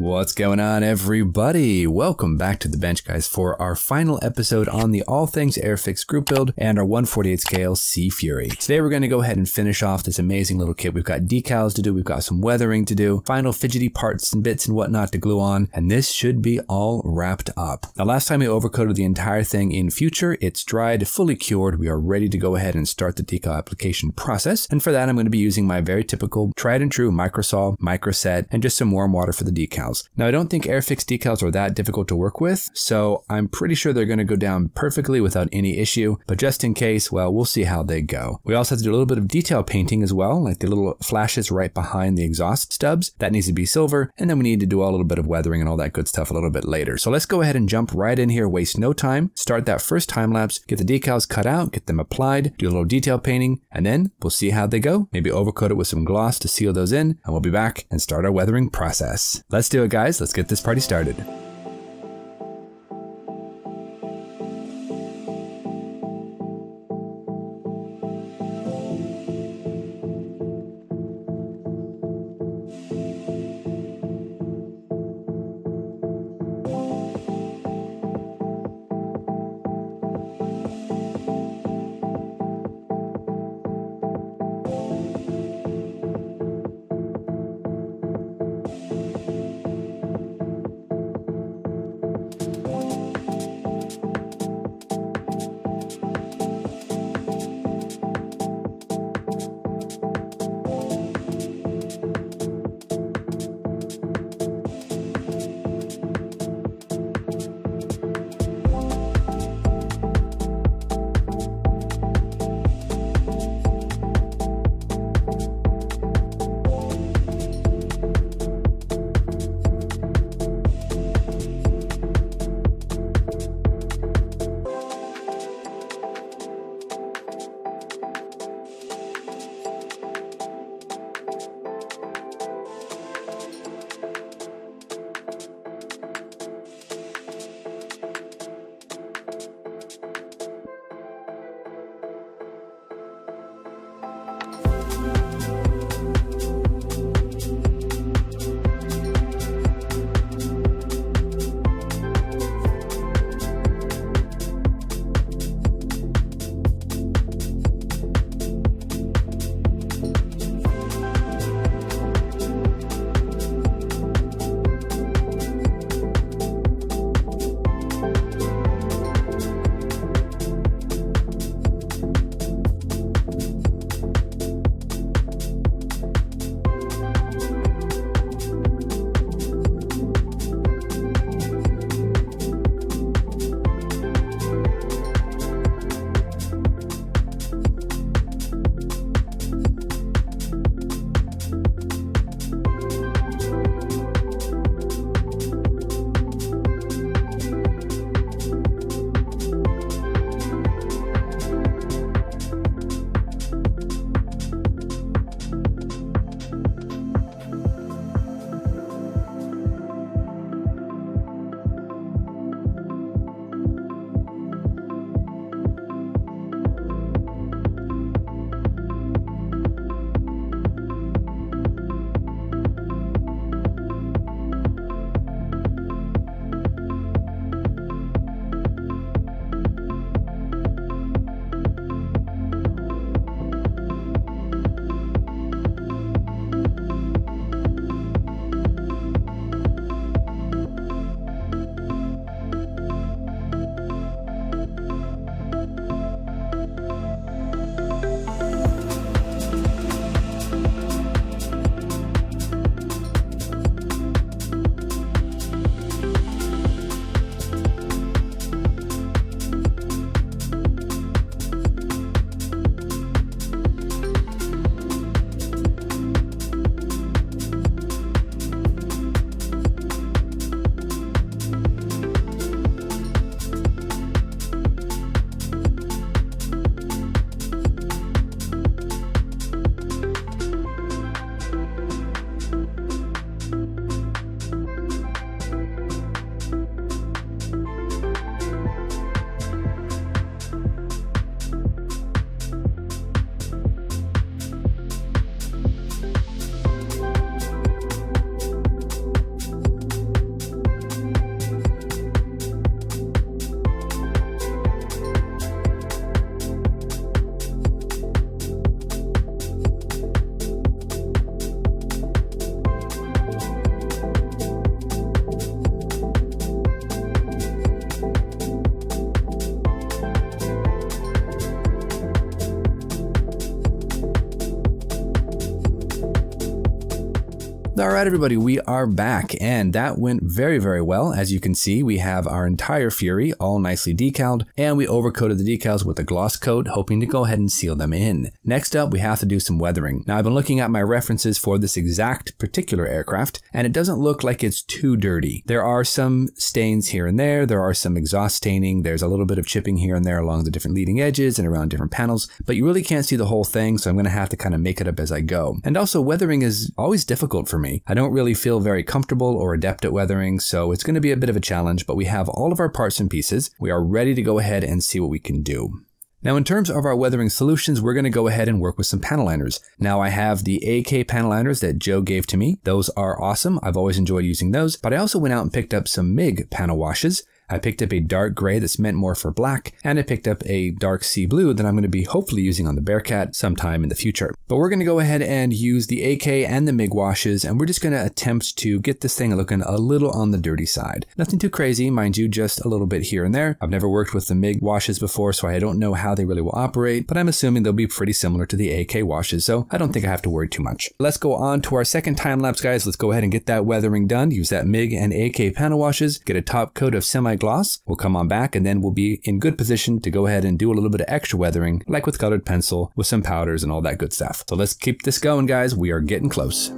What's going on, everybody? Welcome back to the bench, guys, for our final episode on the All Things Airfix group build and our 1/48 scale Sea Fury. Today we're going to go ahead and finish off this amazing little kit. We've got decals to do, we've got some weathering to do, final fidgety parts and bits and whatnot to glue on, and this should be all wrapped up. Now, last time we overcoated the entire thing in Future, it's dried, fully cured. We are ready to go ahead and start the decal application process, and for that I'm going to be using my very typical tried and true microsol, microset, and just some warm water for the decals. Now, I don't think Airfix decals are that difficult to work with, so I'm pretty sure they're going to go down perfectly without any issue, but just in case, well, we'll see how they go. We also have to do a little bit of detail painting as well, like the little flashes right behind the exhaust stubs. That needs to be silver, and then we need to do a little bit of weathering and all that good stuff a little bit later. So let's go ahead and jump right in here, waste no time, start that first time lapse, get the decals cut out, get them applied, do a little detail painting, and then we'll see how they go. Maybe overcoat it with some gloss to seal those in, and we'll be back and start our weathering process. Let's do it, guys. Let's get this party started. Alright everybody, we are back, and that went very, very well. As you can see, we have our entire Fury all nicely decaled, and we overcoated the decals with a gloss coat, hoping to go ahead and seal them in. Next up, we have to do some weathering. Now, I've been looking at my references for this exact particular aircraft, and it doesn't look like it's too dirty. There are some stains here and there are some exhaust staining, there's a little bit of chipping here and there along the different leading edges and around different panels, but you really can't see the whole thing, so I'm going to have to kind of make it up as I go. And also, weathering is always difficult for me. I don't really feel very comfortable or adept at weathering, so it's going to be a bit of a challenge, but we have all of our parts and pieces. We are ready to go ahead and see what we can do. Now, in terms of our weathering solutions, we're going to go ahead and work with some panel liners. Now, I have the AK panel liners that Joe gave to me. Those are awesome. I've always enjoyed using those, but I also went out and picked up some MIG panel washes. I picked up a dark gray that's meant more for black, and I picked up a dark sea blue that I'm going to be hopefully using on the Bearcat sometime in the future. But we're going to go ahead and use the AK and the MIG washes, and we're just going to attempt to get this thing looking a little on the dirty side. Nothing too crazy, mind you, just a little bit here and there. I've never worked with the MIG washes before, so I don't know how they really will operate, but I'm assuming they'll be pretty similar to the AK washes, so I don't think I have to worry too much. Let's go on to our second time lapse, guys. Let's go ahead and get that weathering done. Use that MIG and AK panel washes, get a top coat of semi-gloss. We'll come on back, and then we'll be in good position to go ahead and do a little bit of extra weathering, like with colored pencil, with some powders and all that good stuff. So let's keep this going, guys. We are getting close.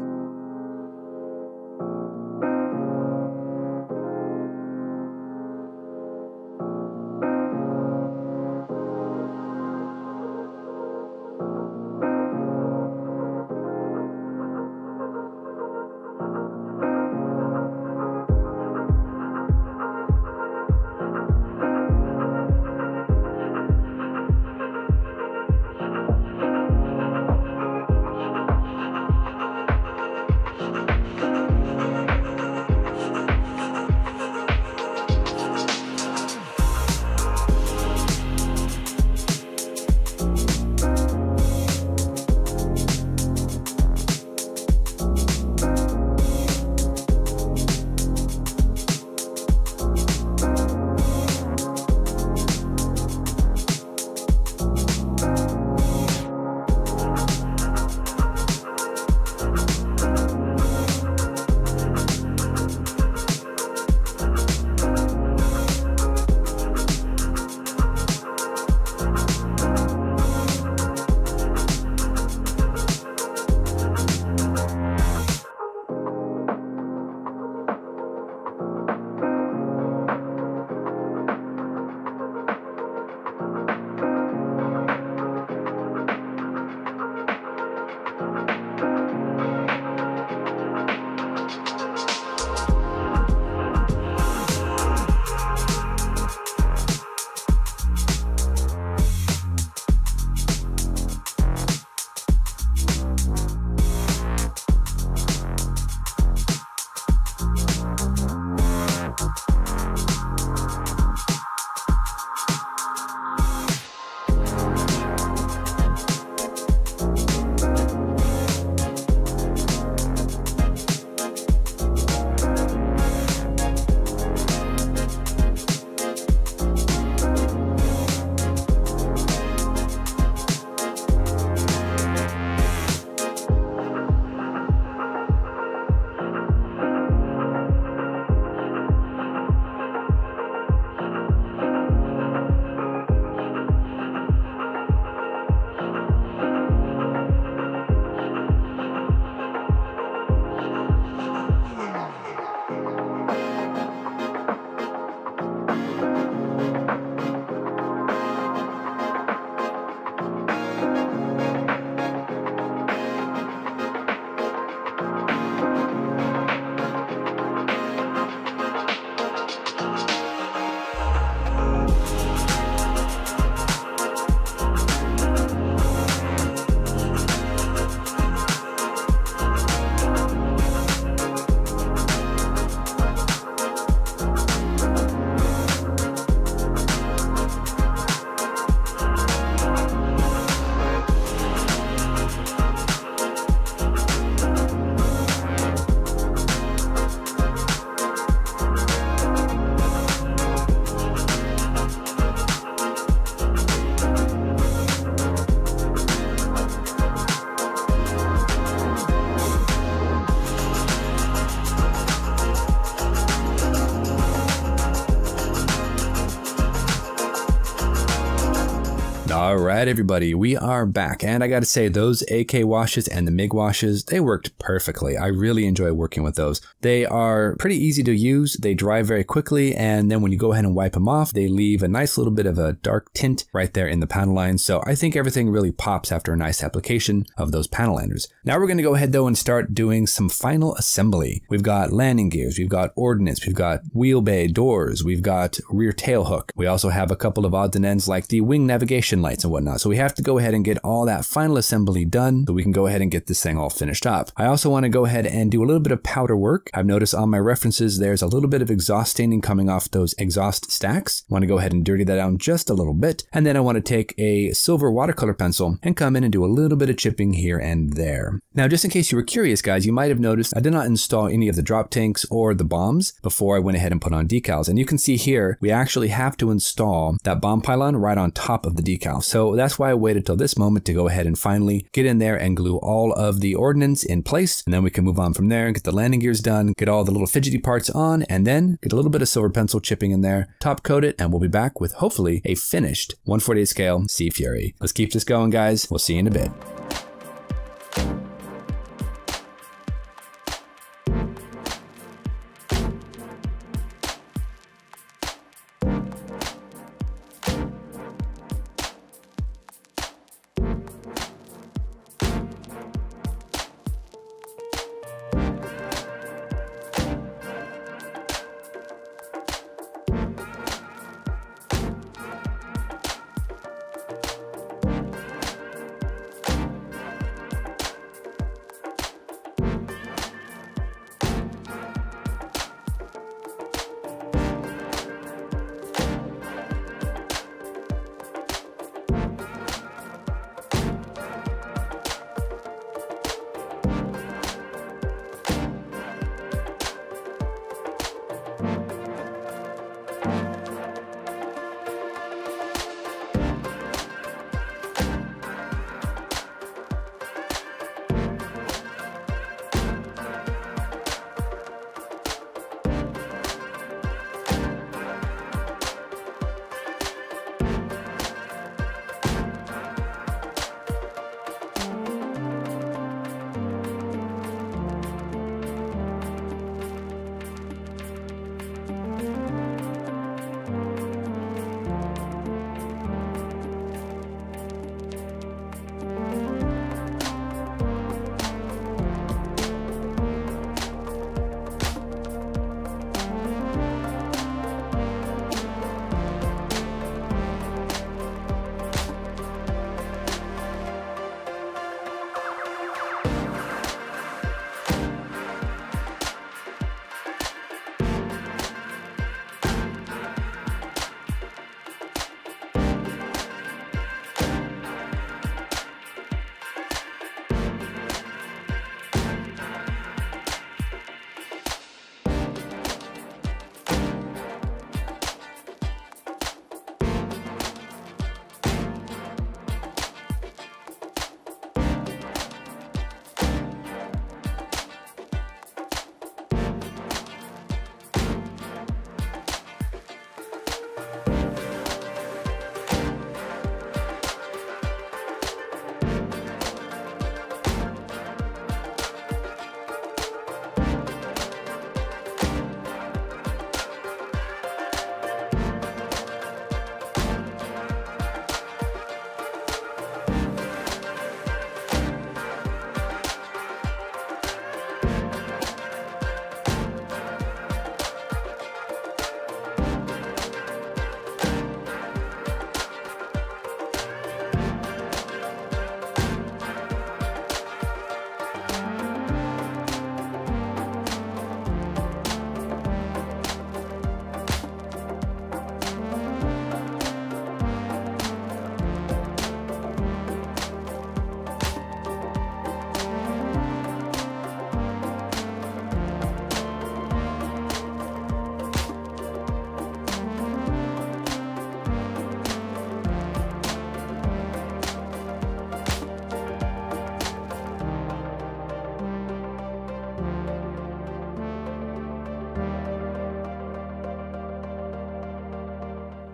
All right, everybody, we are back, and I gotta say, those AK washes and the MIG washes, they worked perfectly. I really enjoy working with those. They are pretty easy to use, they dry very quickly, and then when you go ahead and wipe them off, they leave a nice little bit of a dark tint right there in the panel line, so I think everything really pops after a nice application of those panel liners. Now we're gonna go ahead though and start doing some final assembly. We've got landing gears, we've got ordnance, we've got wheel bay doors, we've got rear tail hook. We also have a couple of odds and ends like the wing navigation lights and whatnot. So we have to go ahead and get all that final assembly done so we can go ahead and get this thing all finished up. I also want to go ahead and do a little bit of powder work. I've noticed on my references there's a little bit of exhaust staining coming off those exhaust stacks. I want to go ahead and dirty that down just a little bit. And then I want to take a silver watercolor pencil and come in and do a little bit of chipping here and there. Now, just in case you were curious, guys, you might have noticed I did not install any of the drop tanks or the bombs before I went ahead and put on decals. And you can see here, we actually have to install that bomb pylon right on top of the decal. So that's why I waited till this moment to go ahead and finally get in there and glue all of the ordnance in place. And then we can move on from there and get the landing gears done, get all the little fidgety parts on, and then get a little bit of silver pencil chipping in there, top coat it, and we'll be back with hopefully a finished 1/48 scale Sea Fury. Let's keep this going, guys. We'll see you in a bit.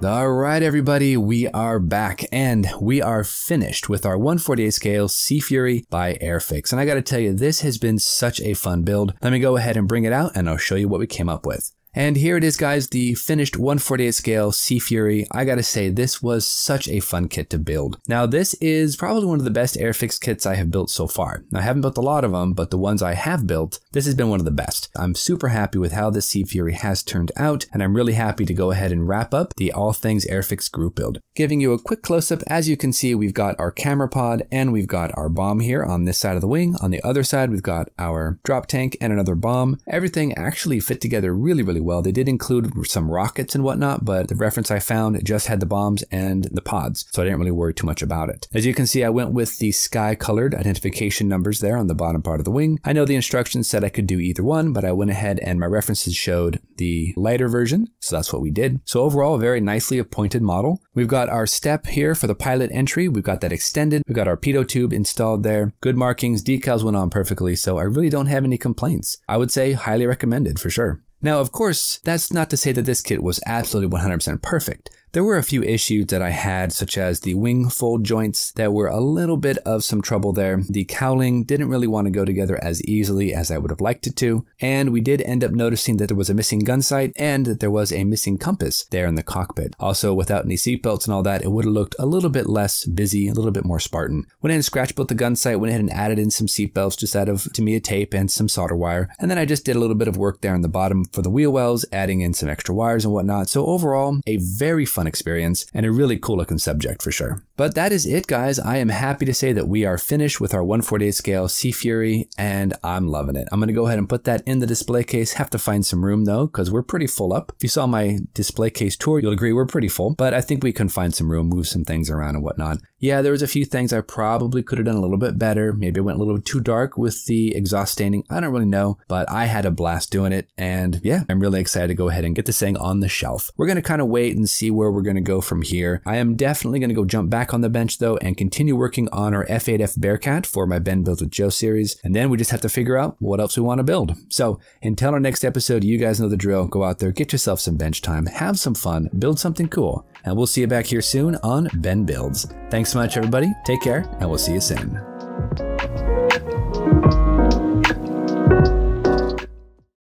All right, everybody, we are back and we are finished with our 1/48 scale Sea Fury by Airfix. And I got to tell you, this has been such a fun build. Let me go ahead and bring it out and I'll show you what we came up with. And here it is, guys, the finished 1/48 scale Sea Fury. I gotta say, this was such a fun kit to build. Now, this is probably one of the best Airfix kits I have built so far. Now, I haven't built a lot of them, but the ones I have built, this has been one of the best. I'm super happy with how this Sea Fury has turned out, and I'm really happy to go ahead and wrap up the All Things Airfix group build. Giving you a quick close-up, as you can see, we've got our camera pod, and we've got our bomb here on this side of the wing. On the other side, we've got our drop tank and another bomb. Everything actually fit together really, really well. They did include some rockets and whatnot, but the reference I found just had the bombs and the pods, so I didn't really worry too much about it. As you can see, I went with the sky colored identification numbers there on the bottom part of the wing. I know the instructions said I could do either one, but I went ahead and my references showed the lighter version, so that's what we did. So overall, a very nicely appointed model. We've got our step here for the pilot entry. We've got that extended. We've got our pitot tube installed there. Good markings, decals went on perfectly, so I really don't have any complaints. I would say highly recommended for sure. Now, of course, that's not to say that this kit was absolutely 100% perfect. There were a few issues that I had, such as the wing fold joints that were a little bit of some trouble there. The cowling didn't really want to go together as easily as I would have liked it to. And we did end up noticing that there was a missing gun sight and that there was a missing compass there in the cockpit. Also, without any seatbelts and all that, it would have looked a little bit less busy, a little bit more Spartan. Went ahead and scratch built the gun sight, went ahead and added in some seatbelts just out of Tamiya tape and some solder wire. And then I just did a little bit of work there in the bottom for the wheel wells, adding in some extra wires and whatnot. So overall, a very fun experience and a really cool looking subject for sure. But that is it, guys. I am happy to say that we are finished with our 1/48 scale Sea Fury and I'm loving it. I'm going to go ahead and put that in the display case. Have to find some room though, because we're pretty full up. If you saw my display case tour, you'll agree we're pretty full, but I think we can find some room, move some things around and whatnot. Yeah, there was a few things I probably could have done a little bit better. Maybe I went a little too dark with the exhaust staining. I don't really know, but I had a blast doing it. And yeah, I'm really excited to go ahead and get this thing on the shelf. We're going to kind of wait and see where we're going to go from here. I am definitely going to go jump back on the bench though and continue working on our F8F Bearcat for my Ben Builds with Joe series. And then we just have to figure out what else we want to build. So until our next episode, you guys know the drill. Go out there, get yourself some bench time, have some fun, build something cool. And we'll see you back here soon on Ben Builds. Thanks so much, everybody. Take care, and we'll see you soon.